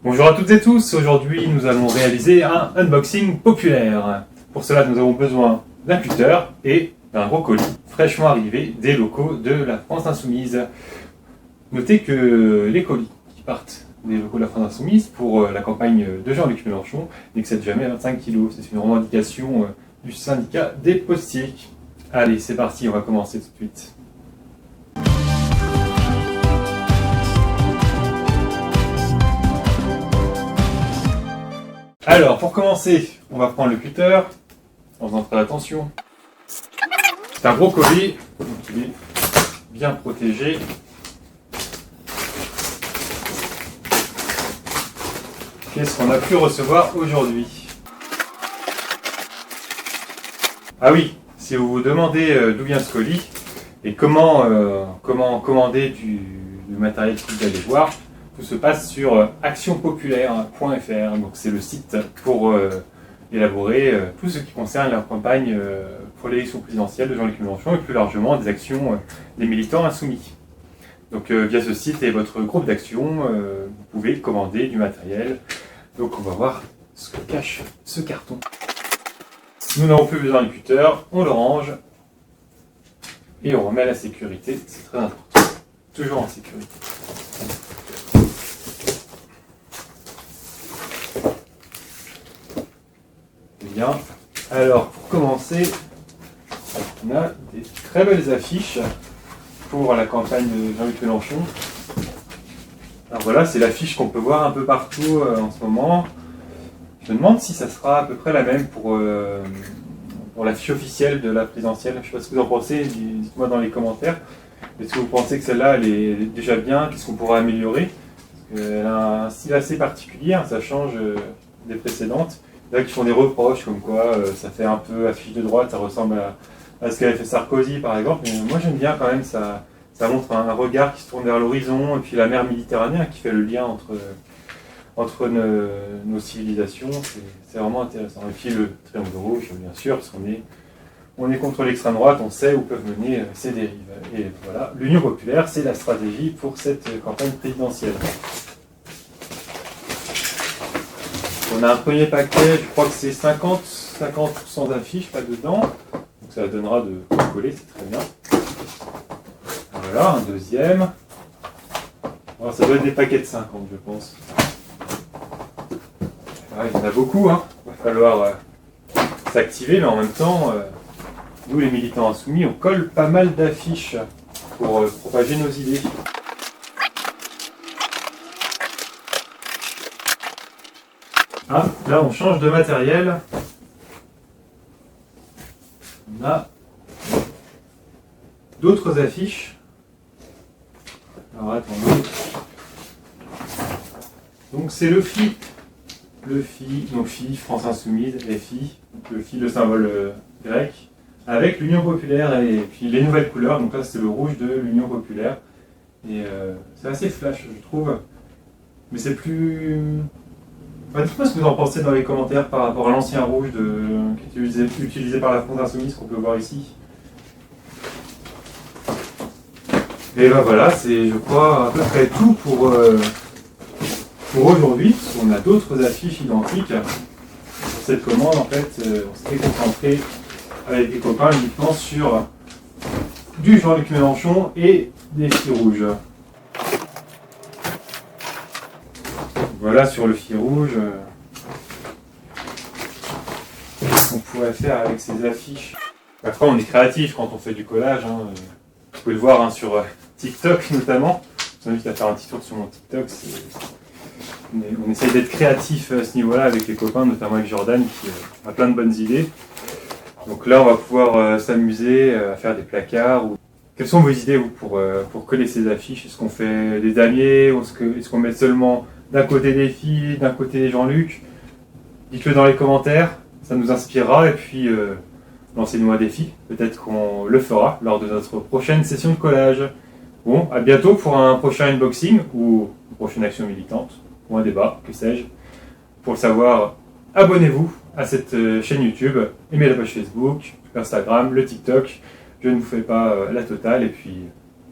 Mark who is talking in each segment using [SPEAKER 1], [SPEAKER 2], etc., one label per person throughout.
[SPEAKER 1] Bonjour à toutes et tous, aujourd'hui nous allons réaliser un unboxing populaire. Pour cela nous avons besoin d'un cutter et d'un gros colis fraîchement arrivé des locaux de la France Insoumise. Notez que les colis qui partent des locaux de la France Insoumise pour la campagne de Jean-Luc Mélenchon n'excèdent jamais 25 kg. C'est une revendication du syndicat des postiers. Allez, c'est parti, on va commencer tout de suite. Alors, pour commencer, on va prendre le cutter, en faisant très attention. C'est un gros colis, donc il est bien protégé. Qu'est-ce qu'on a pu recevoir aujourd'hui? Ah oui, si vous vous demandez d'où vient ce colis et comment commander du matériel que vous allez voir, tout se passe sur actionpopulaire.fr. Donc c'est le site pour élaborer tout ce qui concerne la campagne pour l'élection présidentielle de Jean-Luc Mélenchon et plus largement des actions des militants insoumis. Donc via ce site et votre groupe d'action, vous pouvez commander du matériel. Donc on va voir ce que cache ce carton. Nous n'avons plus besoin du cutter, on le range et on remet à la sécurité, c'est très important. Toujours en sécurité. Bien. Alors, pour commencer, on a des très belles affiches pour la campagne de Jean-Luc Mélenchon. Alors voilà, c'est l'affiche qu'on peut voir un peu partout en ce moment. Je me demande si ça sera à peu près la même pour l'affiche officielle de la présidentielle. Je ne sais pas ce que vous en pensez, dites-moi dans les commentaires. Est-ce que vous pensez que celle-là, elle est déjà bien? Qu'est-ce qu'on pourrait améliorer? Parce qu'elle a un style assez particulier, ça change des précédentes. Il y en a qui font des reproches comme quoi ça fait un peu affiche de droite, ça ressemble à ce qu'avait fait Sarkozy par exemple. Mais moi j'aime bien quand même, ça montre un regard qui se tourne vers l'horizon et puis la mer Méditerranée qui fait le lien entre nos civilisations. C'est vraiment intéressant. Et puis le triangle rouge bien sûr, parce qu'on est contre l'extrême droite, on sait où peuvent mener ces dérives. Et voilà, l'Union populaire, c'est la stratégie pour cette campagne présidentielle. On a un premier paquet, je crois que c'est 50% d'affiches là-dedans. Donc ça donnera de coller, c'est très bien. Voilà, un deuxième. Alors, ça doit être des paquets de 50, je pense. Ah, il y en a beaucoup, hein. Il va falloir s'activer, mais en même temps, nous les militants insoumis, on colle pas mal d'affiches pour propager nos idées. Ah, là on change de matériel. On a d'autres affiches. Alors attendez. Donc c'est le FI. Le FI, donc FI, France Insoumise, FI. Le FI, le symbole grec. Avec l'Union populaire et puis les nouvelles couleurs. Donc là c'est le rouge de l'Union populaire. Et c'est assez flash je trouve. Mais c'est plus... dites-moi ce que vous en pensez dans les commentaires par rapport à l'ancien rouge qui est utilisé par la France Insoumise qu'on peut voir ici. Et ben voilà, c'est je crois à peu près tout pour aujourd'hui, parce qu'on a d'autres affiches identiques. Pour cette commande, en fait, on s'était concentré avec des copains uniquement sur du Jean-Luc Mélenchon et des fils rouges. Voilà sur le fil rouge, qu'est-ce qu'on pourrait faire avec ces affiches. Parfois on est créatif quand on fait du collage, hein. Vous pouvez le voir hein, sur TikTok notamment. Je vous invite à faire un petit tour sur mon TikTok. On essaye d'être créatif à ce niveau-là avec les copains, notamment avec Jordan qui a plein de bonnes idées. Donc là on va pouvoir s'amuser à faire des placards. Quelles sont vos idées vous, pour coller ces affiches? Est-ce qu'on fait des damiers? Est-ce qu'on met seulement d'un côté des filles, d'un côté des Jean-Luc? Dites-le dans les commentaires, ça nous inspirera et puis lancez-nous un défi. Peut-être qu'on le fera lors de notre prochaine session de collage. Bon, à bientôt pour un prochain unboxing ou une prochaine action militante ou un débat, que sais-je. Pour le savoir, abonnez-vous à cette chaîne YouTube, aimez la page Facebook, Instagram, le TikTok. Je ne vous fais pas la totale et puis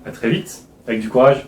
[SPEAKER 1] à très vite avec du courage.